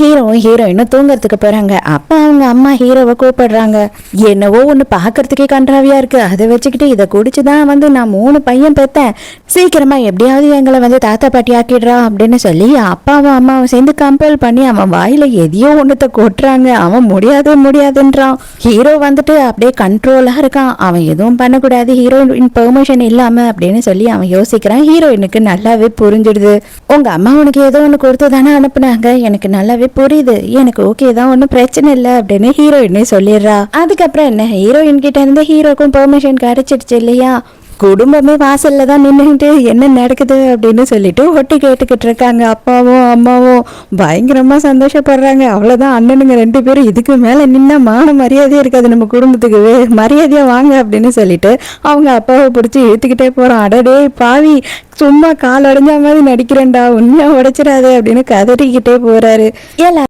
ஹீரோயினும் தூங்கறதுக்கு போறாங்க. அப்ப அவங்க அம்மா ஹீரோவை கூப்பிடுறாங்க. என்னவோ ஒண்ணு பாக்குறதுக்கே கன்றாவியா இருக்கு, அதை வச்சுக்கிட்டு இதை குடிச்சுதான் நான் 3 பையன் பெத்தேன், சீக்கிரமா எப்படியாவது எங்களை தாத்தா பாட்டி ஆக்கிடுறா அப்படின்னு சொல்லி அப்பாவும் அம்மாவும் சேர்ந்து கம்பல் பண்ணி அவன் வாயில எதையோ ஒண்ணுத்த கொட்டுறாங்க. அவன் முடியாதுன்றான். ஹீரோ அப்படியே கண்ட்ரோலா இருக்கான். அவன் எதுவும் பண்ணக்கூடாது ஹீரோயின் பெர்மிஷன் இல்லாம அப்படின்னு சொல்லி அவன் யோசிக்கிறான். ஹீரோயினுக்கு நல்லாவே புரிஞ்சிடுது. உங்க அம்மா உனக்கு ஏதோ ஒண்ணு கொடுத்து தானே அனுப்புனாங்க, எனக்கு நல்லாவே புரியுது, எனக்கு ஓகே தான், ஒன்றும் பிரச்சனை இல்லை அப்படின்னு ஹீரோயினே சொல்லிடுறா. அதுக்கப்புறம் என்ன, ஹீரோயின் கிட்ட இருந்து ஹீரோக்கும் பெர்மிஷன் கிடைச்சிடுச்சு இல்லையா. குடும்பமே வாசல்ல தான் நின்றுட்டு என்ன நடக்குது அப்படின்னு சொல்லிட்டு ஒட்டி கேட்டுக்கிட்டு இருக்காங்க. அப்பாவும் அம்மாவும் பயங்கரமா சந்தோஷப்படுறாங்க. அவ்வளவுதான், அண்ணனுங்க 2 பேரும் இதுக்கு மேல நின்னா மான மரியாதையே இருக்காது நம்ம குடும்பத்துக்கு, மரியாதையா வாங்க அப்படின்னு சொல்லிட்டு அவங்க அப்பாவை பிடிச்சி இழுத்துக்கிட்டே போறான். அடடே பாவி, சும்மா கால் உடைஞ்ச மாதிரி நடிக்கிறேன்டா, உண்மையா உடைச்சிடாது அப்படின்னு கதறிக்கிட்டே போறாரு.